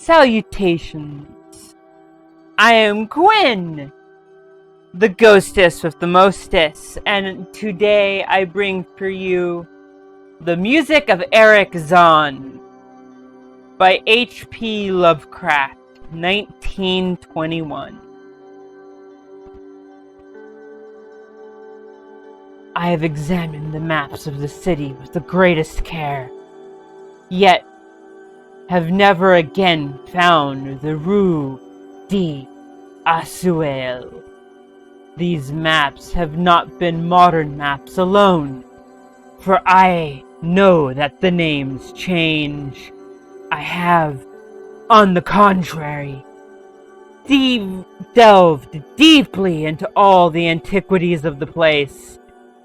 Salutations. I am Gwyn, the ghostess with the mostess, and today I bring for you the music of Erich Zann by H.P. Lovecraft, 1921. I have examined the maps of the city with the greatest care, yet have never again found the Rue d'Assuel. These maps have not been modern maps alone, for I know that the names change. I have, on the contrary, delved deeply into all the antiquities of the place,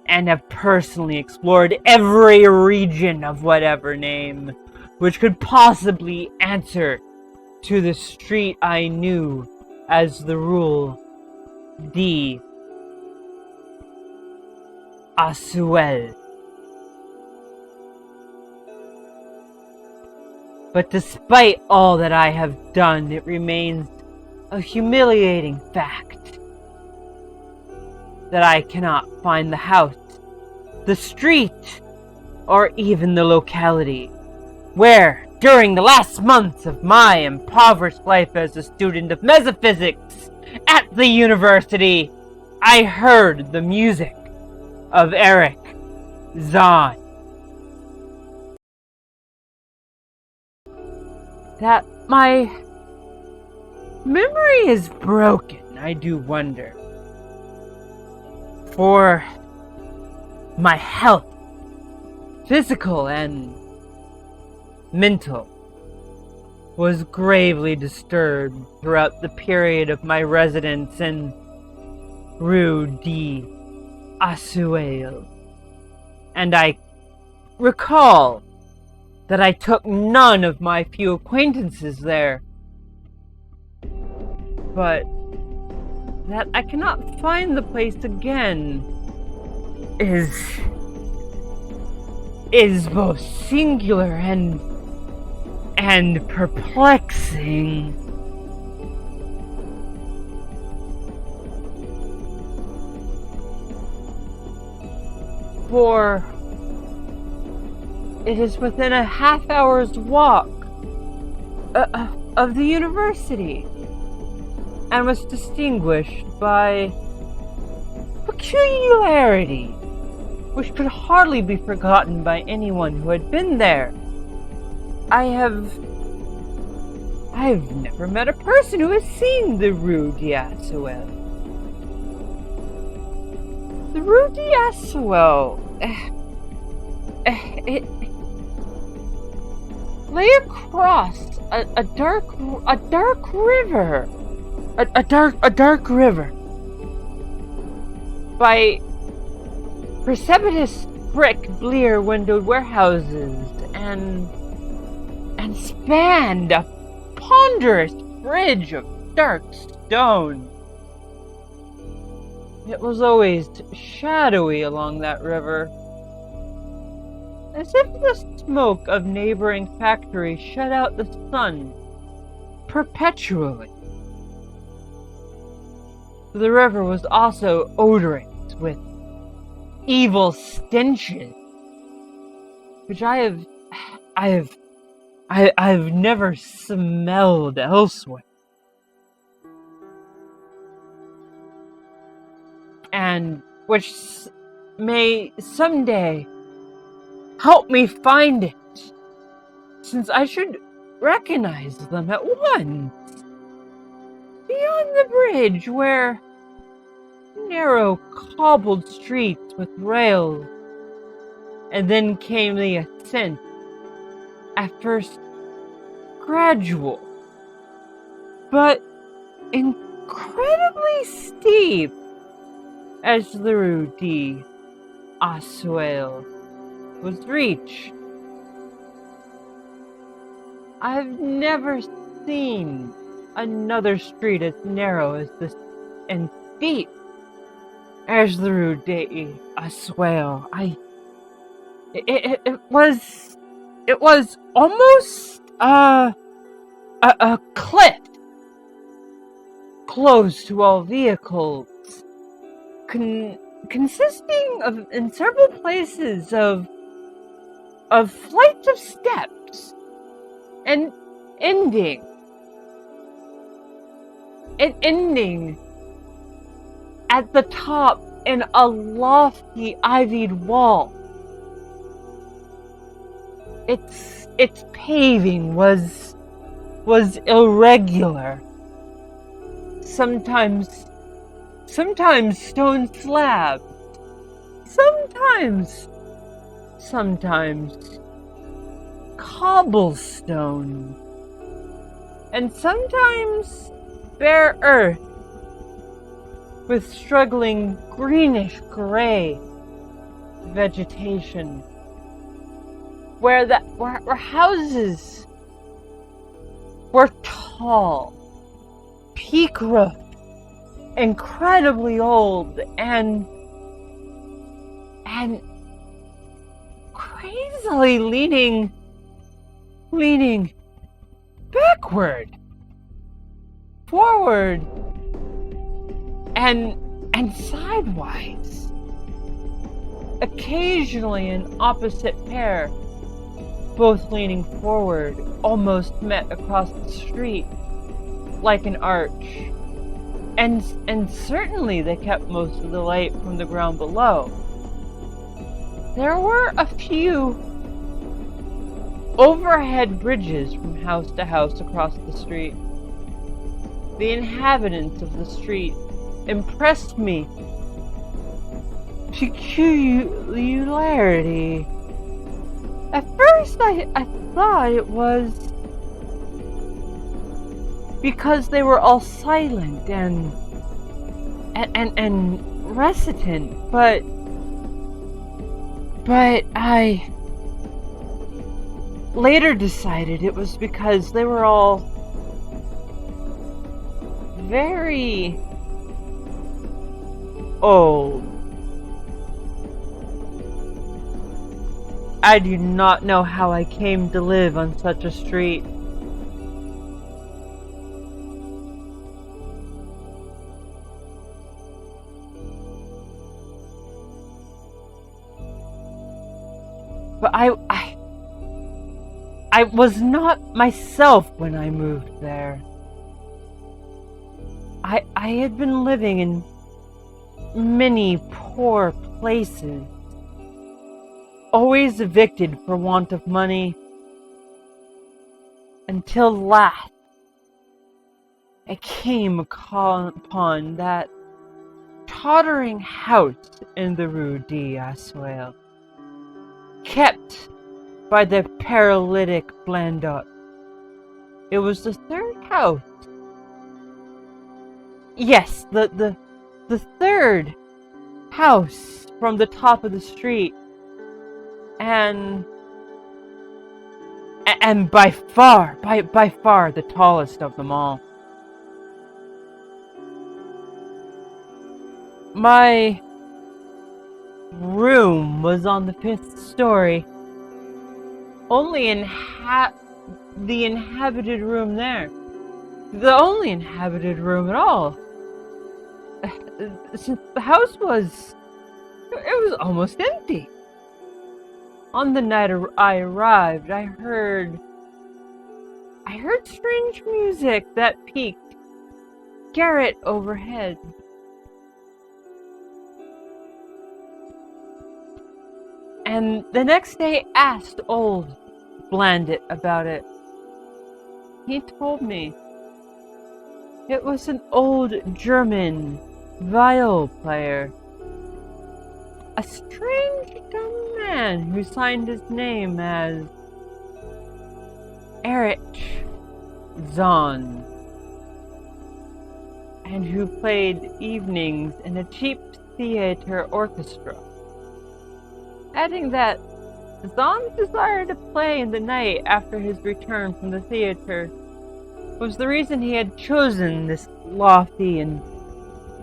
and have personally explored every region of whatever name which could possibly answer to the street I knew as the Rue d'Assuel. But despite all that I have done, it remains a humiliating fact that I cannot find the house, the street, or even the locality where, during the last months of my impoverished life as a student of metaphysics at the university, I heard the music of Erich Zann. That my memory is broken, I do wonder. For my health, physical and mental, was gravely disturbed throughout the period of my residence in Rue d'Assuel, and I recall that I took none of my few acquaintances there, but that I cannot find the place again is both singular and perplexing. For it is within a half-hour's walk of the university, and was distinguished by peculiarity which could hardly be forgotten by anyone who had been there. I have never met a person who has seen the Rue d'Assuel. The Rue d'Assuel, it lay across a dark river, a dark river, by precipitous brick blear windowed warehouses, and spanned a ponderous bridge of dark stone. It was always shadowy along that river, as if the smoke of neighboring factories shut out the sun perpetually. The river was also odorous with evil stenches, which I've never smelled elsewhere, and which may someday help me find it, since I should recognize them at once. Beyond the bridge, where narrow cobbled streets with rails, and then came the ascent, at first gradual, but incredibly steep, as the Rue d'Assuel was reached. I've never seen another street as narrow as this and steep as the Rue d'Assuel. It was almost a cliff closed to all vehicles, consisting of, in several places, of flights of steps, and ending at the top in a lofty ivied wall. Its paving was irregular. Sometimes stone slabs. Sometimes cobblestone. And sometimes bare earth with struggling greenish-gray vegetation, where houses were tall, peak-roofed, incredibly old, and crazily leaning backward, forward, and sidewise. Occasionally an opposite pair, both leaning forward, almost met across the street like an arch. And certainly they kept most of the light from the ground below. There were a few overhead bridges from house to house across the street. The inhabitants of the street impressed me peculiarity. At first I thought it was because they were all silent and reticent, but I later decided it was because they were all very old. I do not know how I came to live on such a street. But I was not myself when I moved there. I had been living in many poor places, always evicted for want of money, until last I came upon that tottering house in the Rue d'Assoil, kept by the paralytic Blandot. It was the third house. Yes, the third house from the top of the street, and by far the tallest of them all. My room was on the 5th story. Only the inhabited room there. The only inhabited room at all. Since the house was almost empty. On the night I arrived, I heard strange music that peaked garret overhead. And the next day asked old Blandit about it. He told me it was an old German viol player, a strange dumb man who signed his name as Erich Zann, and who played evenings in a cheap theater orchestra, adding that Zann's desire to play in the night after his return from the theater was the reason he had chosen this lofty and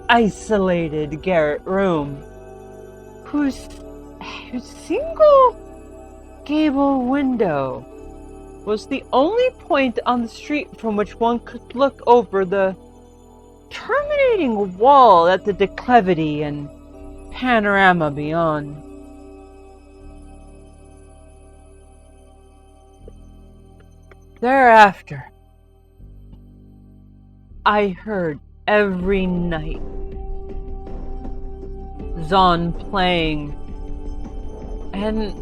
isolated garret room, whose single gable window was the only point on the street from which one could look over the terminating wall at the declivity and panorama beyond. Thereafter, I heard every night Zann playing, and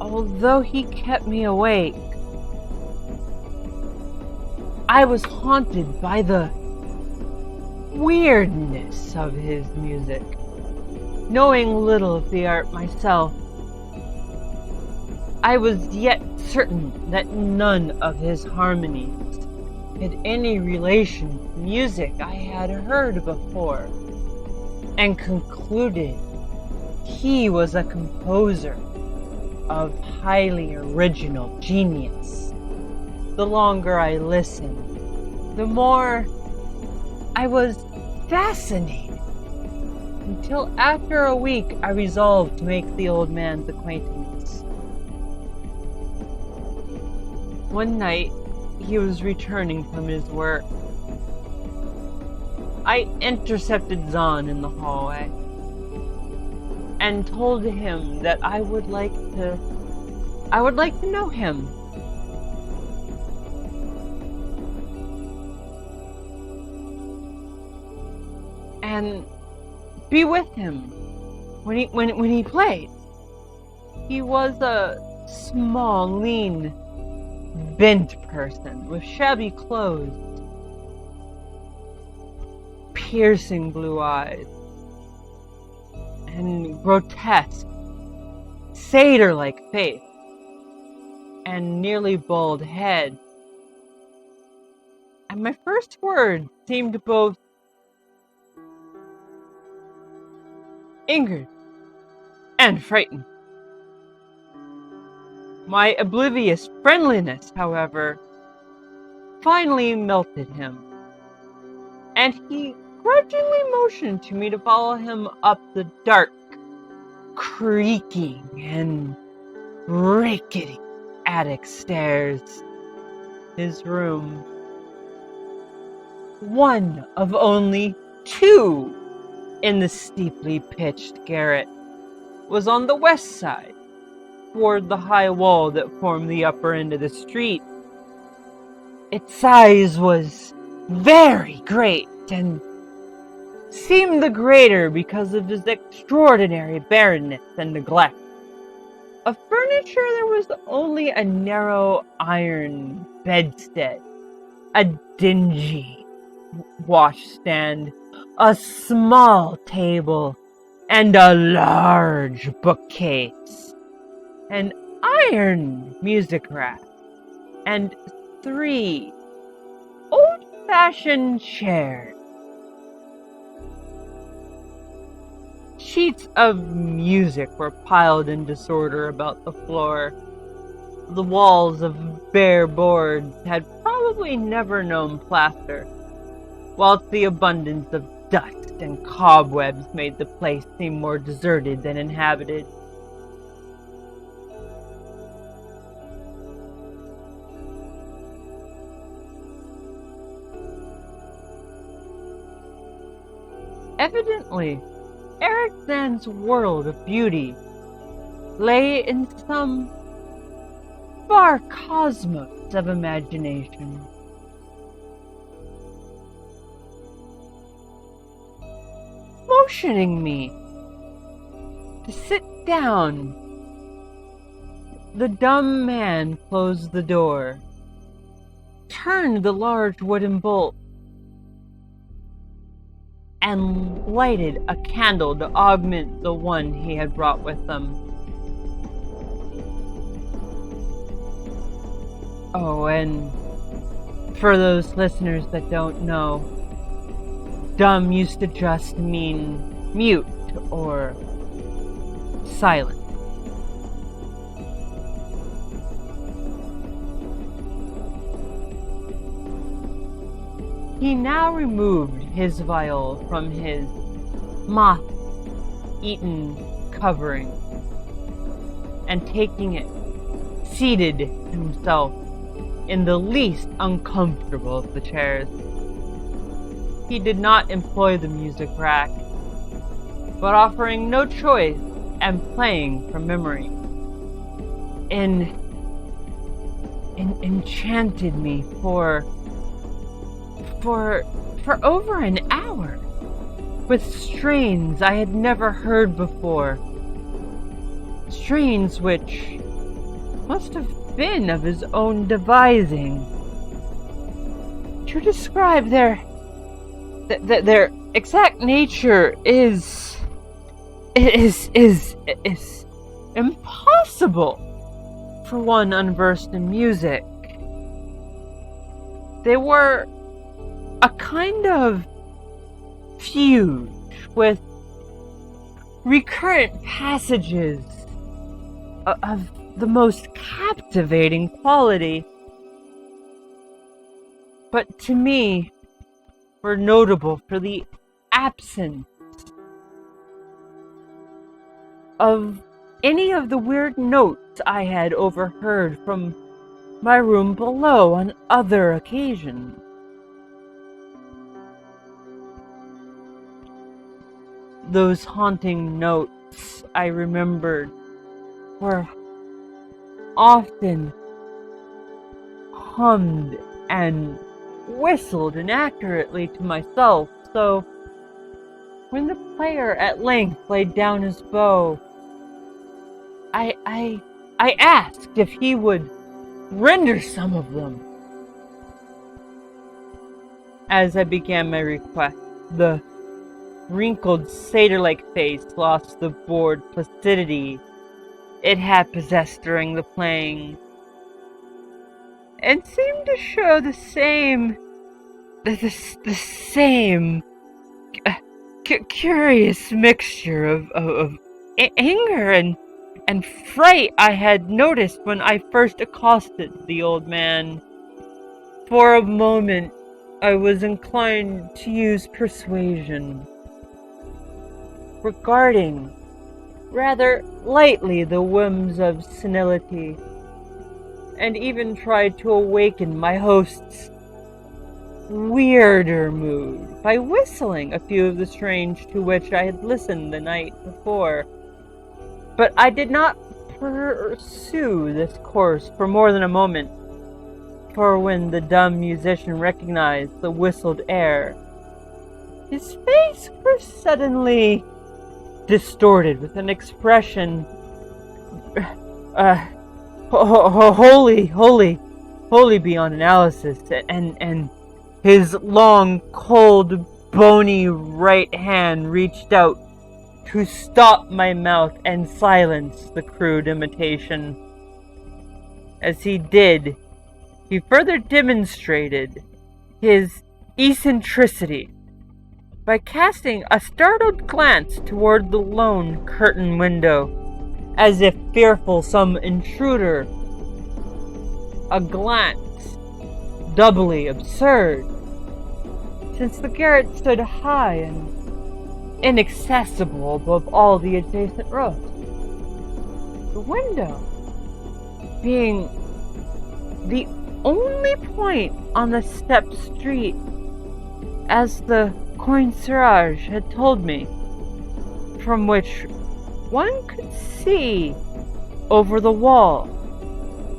although he kept me awake, I was haunted by the weirdness of his music. Knowing little of the art myself, I was yet certain that none of his harmonies had any relation to music I had heard before, and concluded he was a composer of highly original genius. The longer I listened, the more I was fascinated, until after a week I resolved to make the old man's acquaintance. One night, he was returning from his work. I intercepted Zann in the hallway and told him that I would like to know him. And be with him when he played. He was a small, lean, bent person with shabby clothes, piercing blue eyes, and grotesque, satyr-like face, and nearly bald head. And my first word seemed both angered and frightened. My oblivious friendliness, however, finally melted him, and he grudgingly motioned to me to follow him up the dark, creaking, and rickety attic stairs. His room, one of only two in the steeply pitched garret, was on the west side, toward the high wall that formed the upper end of the street. Its size was very great, and seemed the greater because of his extraordinary barrenness and neglect. Of furniture there was only a narrow iron bedstead, a dingy washstand, a small table, and a large bookcase, an iron music rack, and 3 old-fashioned chairs. Sheets of music were piled in disorder about the floor. The walls of bare boards had probably never known plaster, whilst the abundance of dust and cobwebs made the place seem more deserted than inhabited. Evidently, Erich Zann's world of beauty lay in some far cosmos of imagination. Motioning me to sit down, the dumb man closed the door, turned the large wooden bolt, and lighted a candle to augment the one he had brought with them. Oh, and for those listeners that don't know, dumb used to just mean mute or silent. He now removed his vial from his moth-eaten covering, and taking it, seated himself in the least uncomfortable of the chairs. He did not employ the music rack, but offering no choice and playing from memory, enchanted me for over an hour with strains I had never heard before. Strains which must have been of his own devising. To describe their exact nature is impossible for one unversed in music. They were a kind of fugue with recurrent passages of the most captivating quality, but to me were notable for the absence of any of the weird notes I had overheard from my room below on other occasions. Those haunting notes, I remembered, were often hummed and whistled inaccurately to myself, so when the player at length laid down his bow, I asked if he would render some of them. As I began my request, the wrinkled satyr-like face lost the bored placidity it had possessed during the playing, and seemed to show the same curious mixture of anger and fright I had noticed when I first accosted the old man. For a moment, I was inclined to use persuasion, regarding rather lightly the whims of senility, and even tried to awaken my host's weirder mood by whistling a few of the strains to which I had listened the night before. But I did not pursue this course for more than a moment, for when the dumb musician recognized the whistled air, his face grew suddenly distorted with an expression wholly beyond analysis, and his long, cold, bony right hand reached out to stop my mouth and silence the crude imitation. As he did, he further demonstrated his eccentricity by casting a startled glance toward the lone curtain window, as if fearful some intruder. A glance doubly absurd, since the garret stood high and inaccessible above all the adjacent roofs. The window being the only point on the stepped street, as the concierge had told me, from which one could see over the wall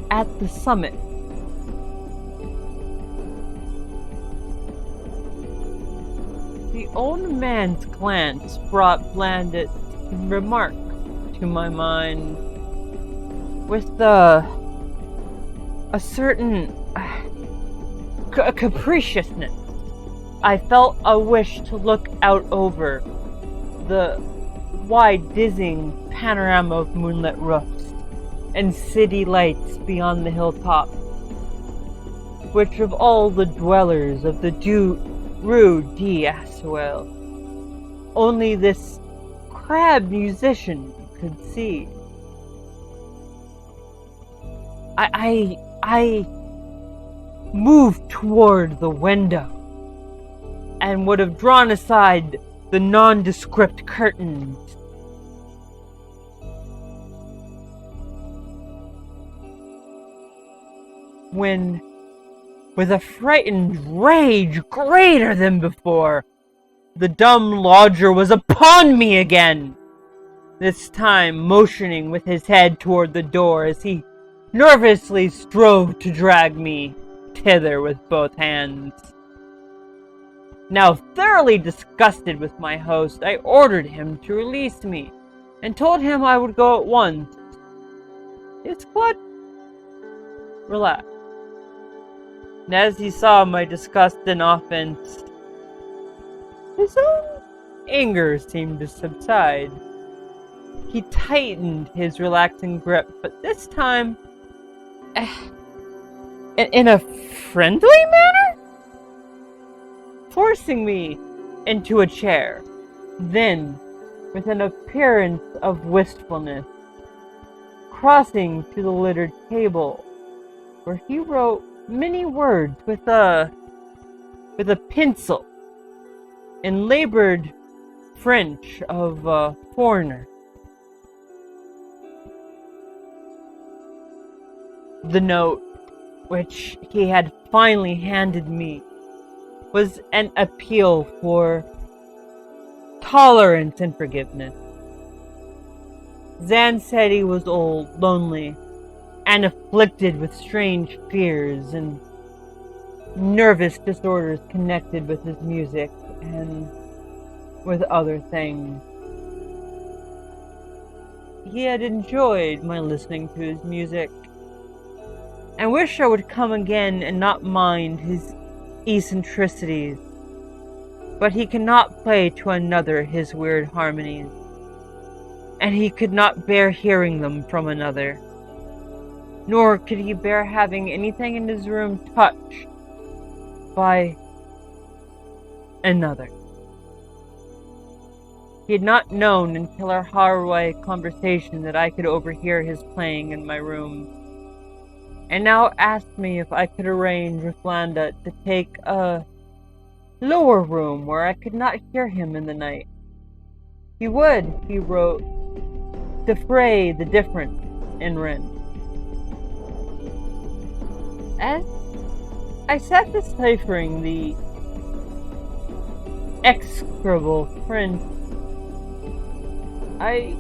at the summit. The old man's glance brought Blandit's remark to my mind with a certain capriciousness. I felt a wish to look out over the wide, dizzying panorama of moonlit roofs and city lights beyond the hilltop, which of all the dwellers of the Rue d'Aswell, only this crab musician could see. I moved toward the window and would have drawn aside the nondescript curtains, when With a frightened rage greater than before, the dumb lodger was upon me again, this time motioning with his head toward the door as he nervously strove to drag me thither with both hands. Now thoroughly disgusted with my host, I ordered him to release me, and told him I would go at once. His blood relaxed, and as he saw my disgust and offense, his own anger seemed to subside. He tightened his relaxing grip, but this time in a friendly manner, forcing me into a chair. Then, with an appearance of wistfulness, crossing to the littered table, where he wrote many words with a pencil in labored French of a foreigner. The note, which he had finally handed me, was an appeal for tolerance and forgiveness. Zann said he was old, lonely, and afflicted with strange fears and nervous disorders connected with his music and with other things. He had enjoyed my listening to his music, and wished I would come again and not mind his eccentricities, but he cannot play to another his weird harmonies, and he could not bear hearing them from another, nor could he bear having anything in his room touched by another. He had not known until our highway conversation that I could overhear his playing in my room, and now asked me if I could arrange with Blanda to take a lower room where I could not hear him in the night. He would, he wrote, defray the difference in rent. As I sat deciphering the execrable French, I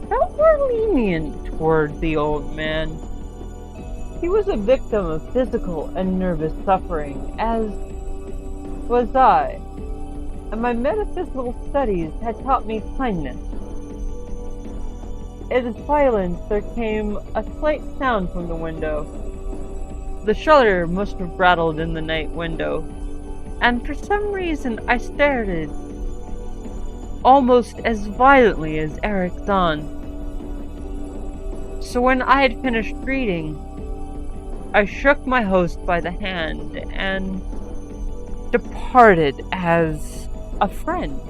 felt more lenient toward the old man. He was a victim of physical and nervous suffering, as was I, and my metaphysical studies had taught me kindness. In the silence there came a slight sound from the window. The shutter must have rattled in the night window, and for some reason I started almost as violently as Erich Zann. So when I had finished reading, I shook my host by the hand and departed as a friend.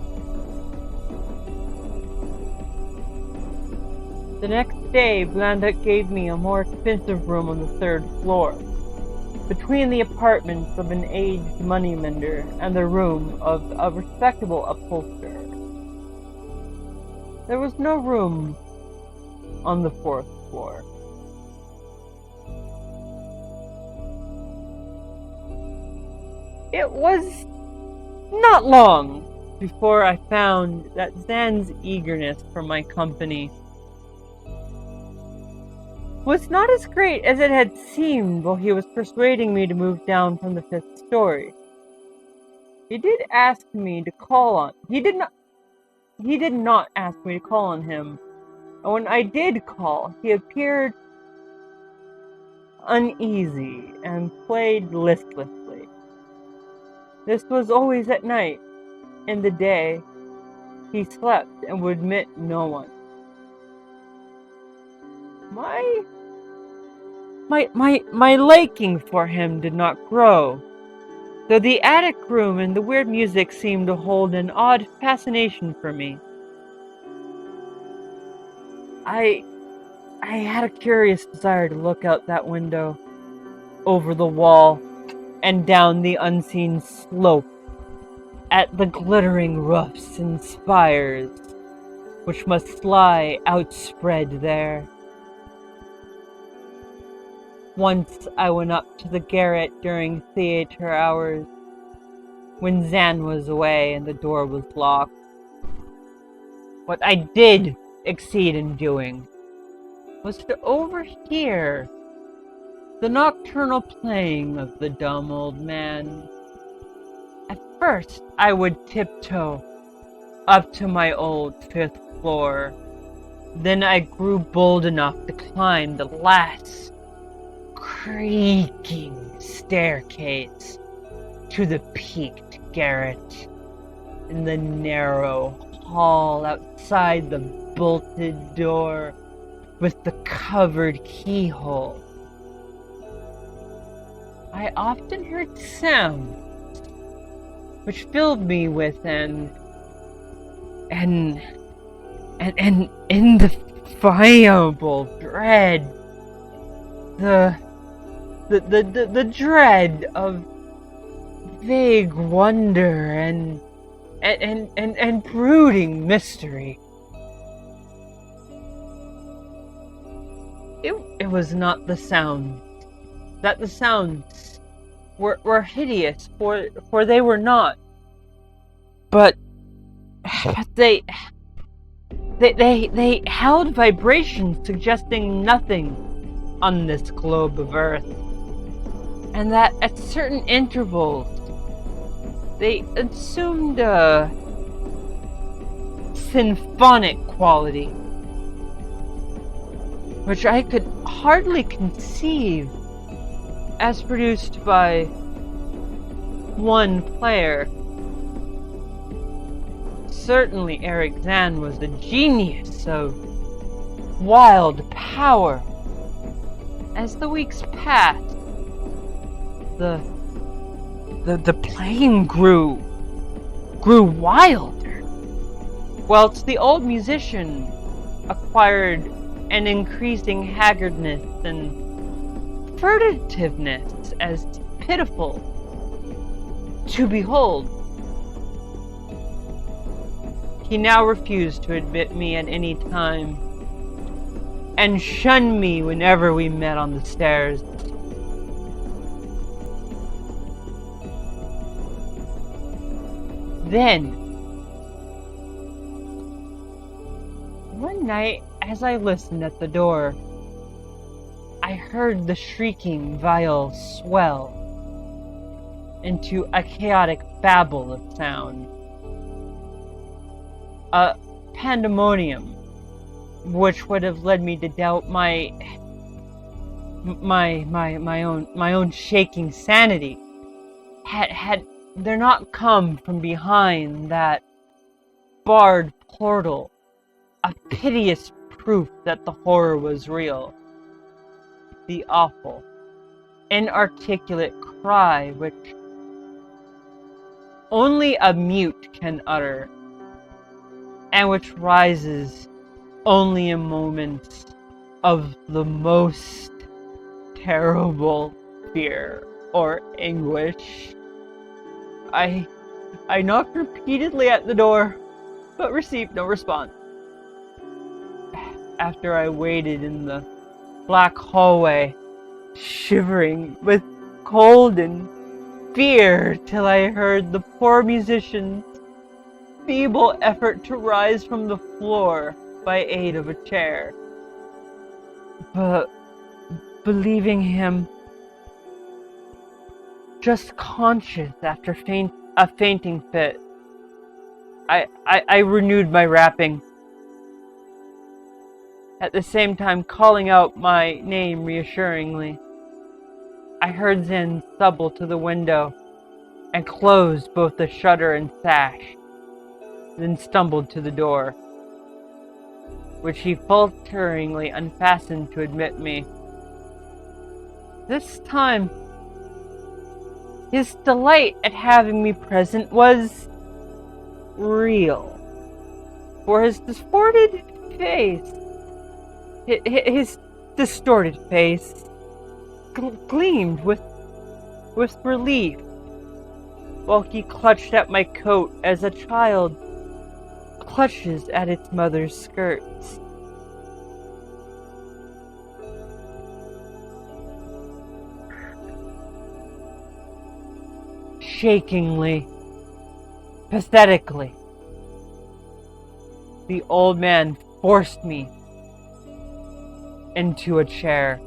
The next day, Blanda gave me a more expensive room on the 3rd floor, between the apartments of an aged moneylender and the room of a respectable upholsterer. There was no room on the 4th floor. It was not long before I found that Zann's eagerness for my company was not as great as it had seemed while he was persuading me to move down from the 5th story. He did not ask me to call on him, and when I did call, he appeared uneasy and played listlessly. This was always at night. In the day, he slept and would admit no one. My liking for him did not grow, though the attic room and the weird music seemed to hold an odd fascination for me. I had a curious desire to look out that window, over the wall, and down the unseen slope, at the glittering roofs and spires, which must lie outspread there. Once I went up to the garret during theater hours when Zann was away and the door was locked. What I did exceed in doing was to overhear the nocturnal playing of the dumb old man. At first, I would tiptoe up to my old 5th floor. Then I grew bold enough to climb the last creaking staircase to the peaked garret in the narrow hall outside the bolted door with the covered keyhole. I often heard sounds which filled me with an indefinable dread. The dread of vague wonder and brooding mystery. It was not the sound. That the sounds were hideous, for they were not. But they held vibrations suggesting nothing on this globe of Earth, and that at certain intervals they assumed a symphonic quality, which I could hardly conceive as produced by one player. Certainly Erich Zann was a genius of wild power. As the weeks passed, the playing grew wilder, whilst the old musician acquired an increasing haggardness and furtiveness as pitiful to behold. He now refused to admit me at any time, and shunned me whenever we met on the stairs. Then, one night, as I listened at the door, I heard the shrieking viol swell into a chaotic babble of sound. A pandemonium which would have led me to doubt my own shaking sanity had there not come from behind that barred portal a piteous proof that the horror was real. The awful, inarticulate cry which only a mute can utter, and which rises only in moments of the most terrible fear or anguish. I knocked repeatedly at the door, but received no response. After I waited in the black hallway, shivering with cold and fear, till I heard the poor musician's feeble effort to rise from the floor by aid of a chair. But believing him just conscious after a fainting fit, I renewed my rapping, at the same time calling out my name reassuringly. I heard Zann stumble to the window and close both the shutter and sash, then stumbled to the door, which he falteringly unfastened to admit me. This time, his delight at having me present was real, for his distorted face gleamed with relief, while he clutched at my coat as a child clutches at its mother's skirts. shakingly, pathetically. The old man forced me into a chair,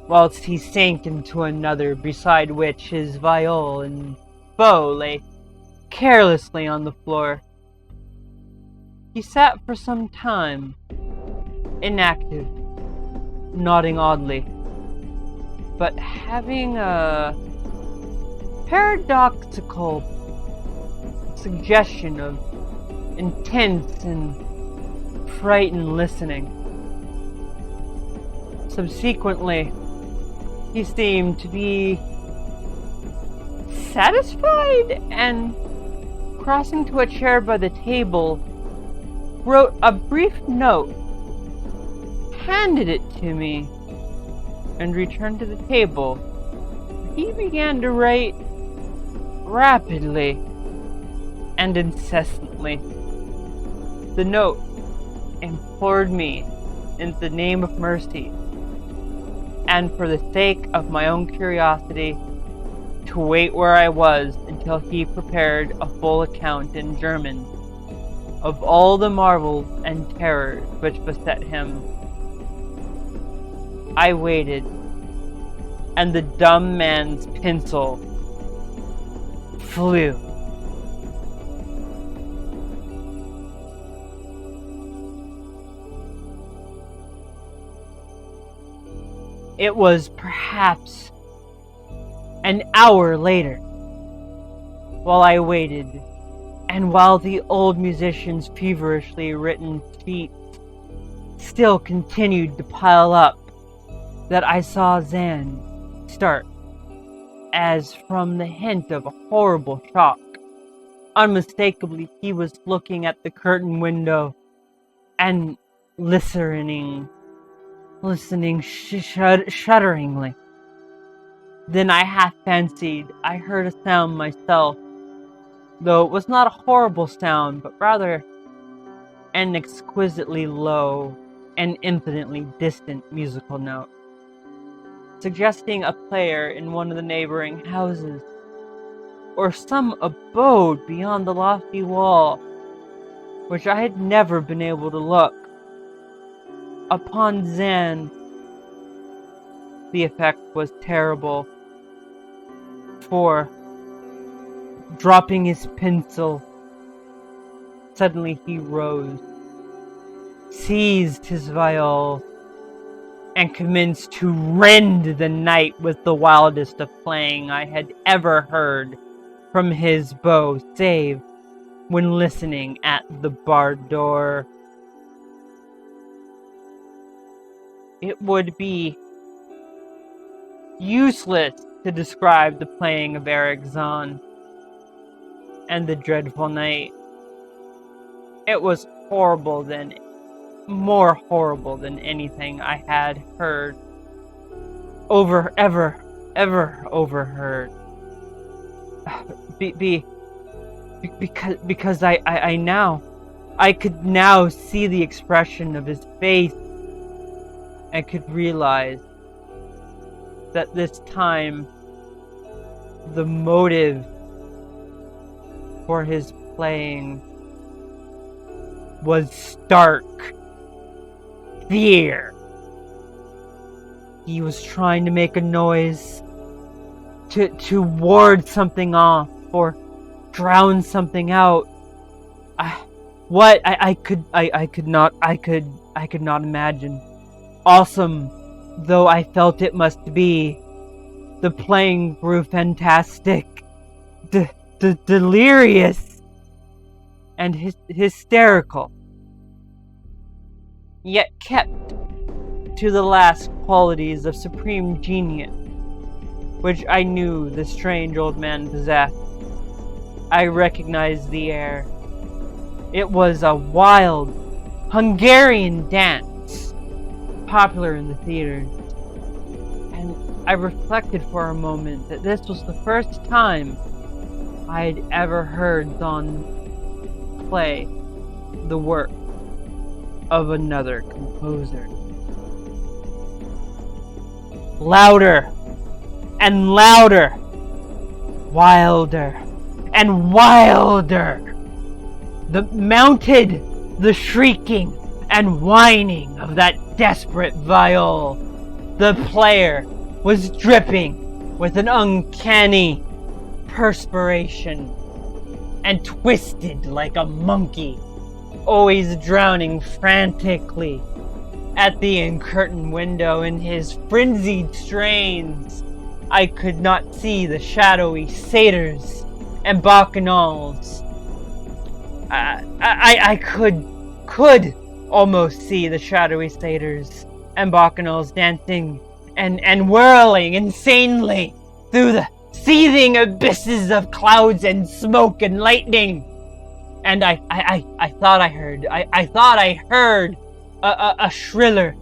whilst he sank into another, beside which his viol and bow lay carelessly on the floor. He sat for some time, inactive, nodding oddly, but having a paradoxical suggestion of intense and frightened listening. Subsequently, he seemed to be satisfied, and crossing to a chair by the table, wrote a brief note, handed it to me, and returned to the table. He began to write rapidly and incessantly. The note implored me, in the name of mercy, and for the sake of my own curiosity, to wait where I was until he prepared a full account in German of all the marvels and terrors which beset him. I waited, and the dumb man's pencil flew. It was perhaps an hour later, while I waited, and while the old musician's feverishly written feet still continued to pile up, that I saw Zann start, as from the hint of a horrible shock. Unmistakably, he was looking at the curtain window and listening shudderingly. Then I half fancied I heard a sound myself, though it was not a horrible sound, but rather an exquisitely low and infinitely distant musical note, suggesting a player in one of the neighboring houses, or some abode beyond the lofty wall, which I had never been able to look. Upon Zann, the effect was terrible, for, dropping his pencil, suddenly he rose, seized his viol, and commenced to rend the night with the wildest of playing I had ever heard from his bow, save when listening at the barred door. It would be useless to describe the playing of Erich Zann and the dreadful night. It was more horrible than anything I had heard, ever overheard. Because I could now see the expression of his face, and could realize that this time the motive for his playing was stark fear. He was trying to make a noise, to ward something off, or drown something out. I could not imagine. Awesome though I felt it must be, the playing grew fantastic, delirious, and hysterical, yet kept to the last qualities of supreme genius, which I knew the strange old man possessed. I recognized the air. It was a wild Hungarian dance, popular in the theaters, and I reflected for a moment that this was the first time I had ever heard Zann play the work of another composer. Louder and louder, wilder and wilder. Mounted the shrieking and whining of that desperate viol. The player was dripping with an uncanny perspiration and twisted like a monkey, always drowning frantically at the uncurtained window in his frenzied strains. I could not see the shadowy satyrs and bacchanals. I could almost see the shadowy satyrs and bacchanals dancing and whirling insanely through the seething abysses of clouds and smoke and lightning. And I thought I heard a shriller,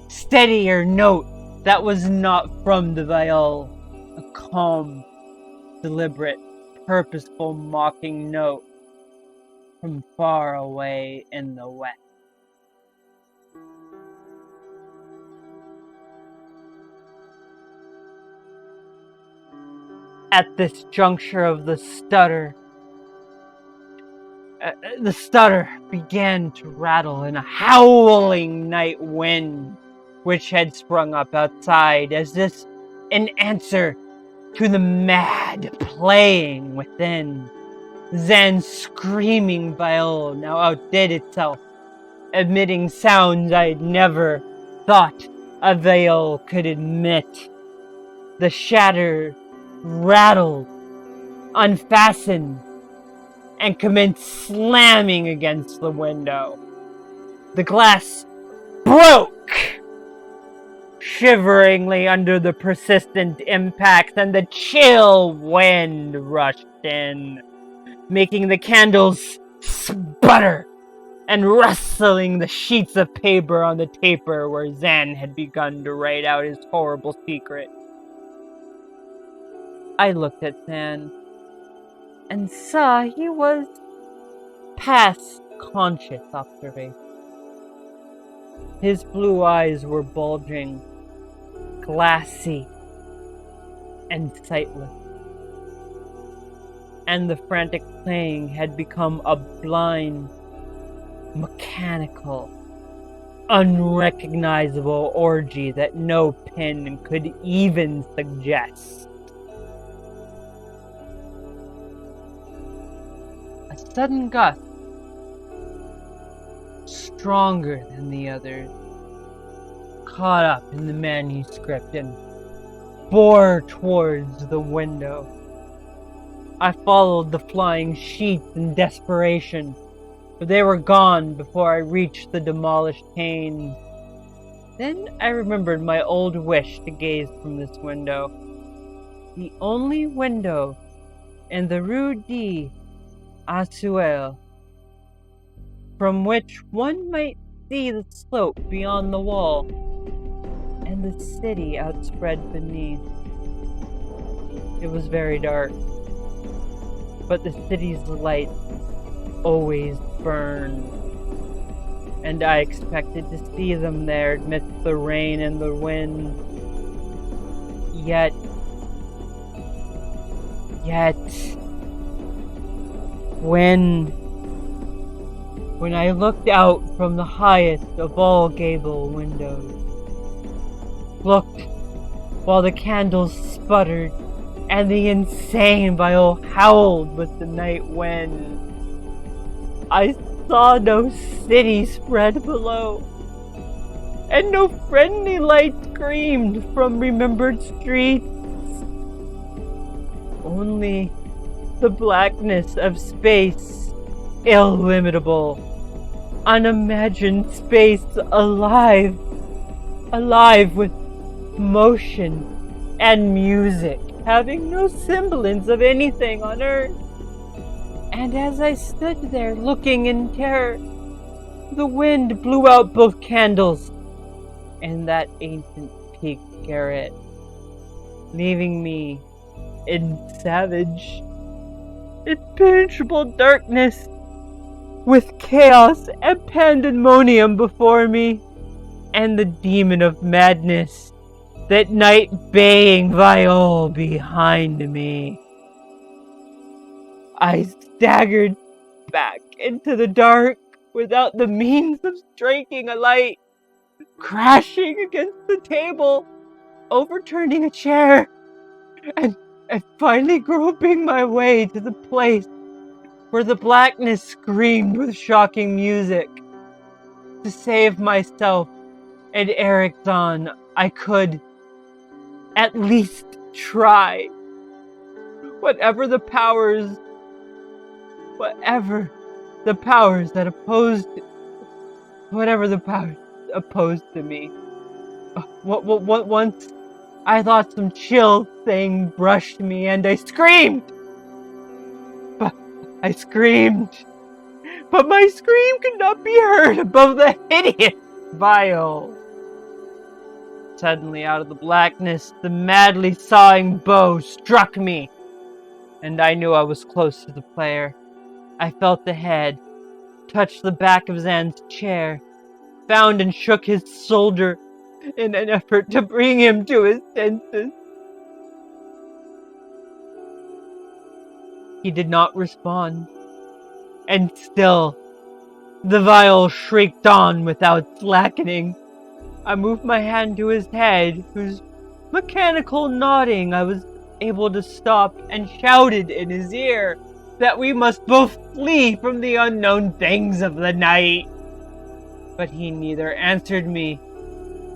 steadier note that was not from the viol, a calm, deliberate, purposeful, mocking note from far away in the west. At this juncture of the stutter began to rattle in a howling night wind which had sprung up outside as if in answer to the mad playing within. Zann's screaming viol now outdid itself, emitting sounds I'd never thought a viol could emit. The shatter rattled, unfastened, and commenced slamming against the window. The glass broke shiveringly under the persistent impacts, and the chill wind rushed in, making the candles sputter and rustling the sheets of paper on the taper where Zann had begun to write out his horrible secret. I looked at Zann and saw he was past conscious observation. His blue eyes were bulging, glassy, and sightless, and the frantic playing had become a blind, mechanical, unrecognizable orgy that no pen could even suggest. A sudden gust, stronger than the others, caught up in the manuscript and bore towards the window. I followed the flying sheets in desperation, but they were gone before I reached the demolished panes. Then I remembered my old wish to gaze from this window, the only window in the Rue d'Assuel, from which one might see the slope beyond the wall and the city outspread beneath. It was very dark, but the city's lights always burned, and I expected to see them there amidst the rain and the wind. Yet, when I looked out from the highest of all gable windows, looked while the candles sputtered and the insane viol howled with the night wind, I saw no city spread below, and no friendly light screamed from remembered streets. Only the blackness of space, illimitable, unimagined space, alive with motion and music, having no semblance of anything on earth. And as I stood there looking in terror, the wind blew out both candles in that ancient peaked garret, leaving me in savage, impenetrable darkness, with chaos and pandemonium before me, and the demon of madness, that night baying viol behind me. I staggered back into the dark without the means of striking a light, crashing against the table, overturning a chair, and finally groping my way to the place where the blackness screamed with shocking music. To save myself and Erich Zann, I could at least try. Whatever the powers that opposed to me. Once I thought some chill thing brushed me and I screamed. But my scream could not be heard above the hideous viol. Suddenly, out of the blackness, the madly sawing bow struck me, and I knew I was close to the player. I felt the head, touched the back of Zann's chair, found and shook his shoulder in an effort to bring him to his senses. He did not respond, and still the viol shrieked on without slackening. I moved my hand to his head, whose mechanical nodding I was able to stop, and shouted in his ear that we must both flee from the unknown things of the night. But he neither answered me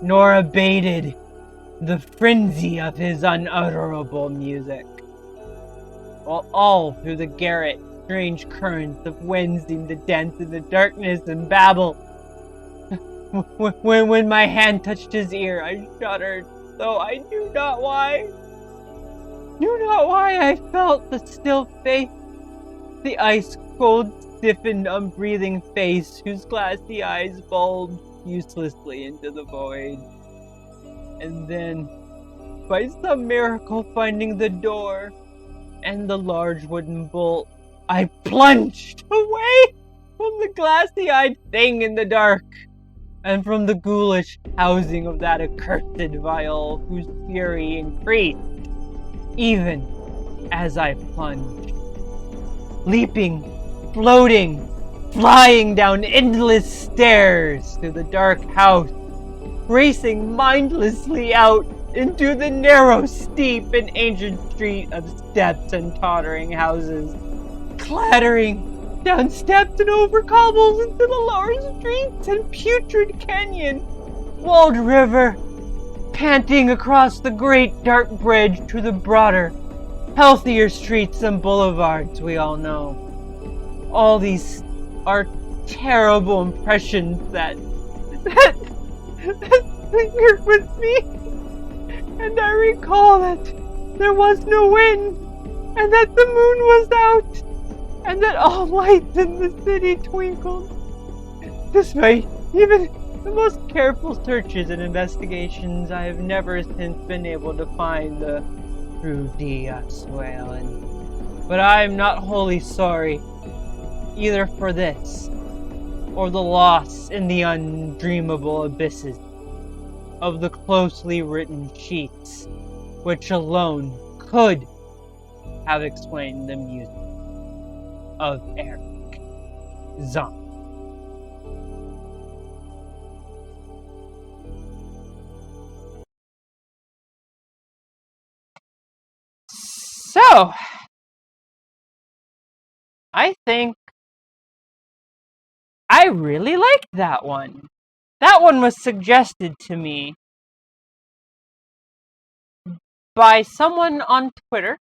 nor abated the frenzy of his unutterable music. While all through the garret strange currents of wind seemed to dance in the darkness and babble. When my hand touched his ear, I shuddered, though I knew not why. I felt the still face, the ice-cold, stiffened, unbreathing face whose glassy eyes bulged uselessly into the void. And then, by some miracle finding the door and the large wooden bolt, I plunged away from the glassy-eyed thing in the dark, and from the ghoulish housing of that accursed viol whose fury increased even as I plunged. Leaping, floating, flying down endless stairs through the dark house, racing mindlessly out into the narrow, steep, and ancient street of steps and tottering houses, clattering down steps and over cobbles into the lower streets and putrid canyon, walled river, panting across the great dark bridge to the broader, healthier streets and boulevards we all know. All these are terrible impressions that lingered with me, and I recall that there was no wind, and that the moon was out, and that all lights in the city twinkled. Despite even the most careful searches and investigations, I have never since been able to find the true Diaswalen. But I am not wholly sorry, either for this, or the loss in the undreamable abysses of the closely written sheets, which alone could have explained the music of Erich Zann. So, I think I really liked that one. That one was suggested to me by someone on Twitter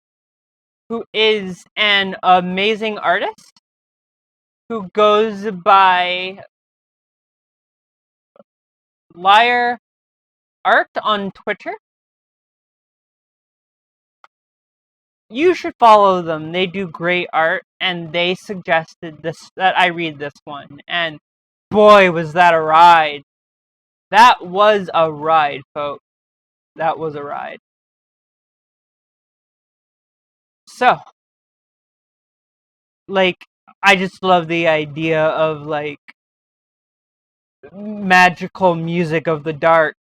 who is an amazing artist who goes by Liar Art on Twitter. You should follow them. They do great art, and they suggested that I read this one. And boy, was that a ride. That was a ride, folks. That was a ride. So, I just love the idea of, magical music of the dark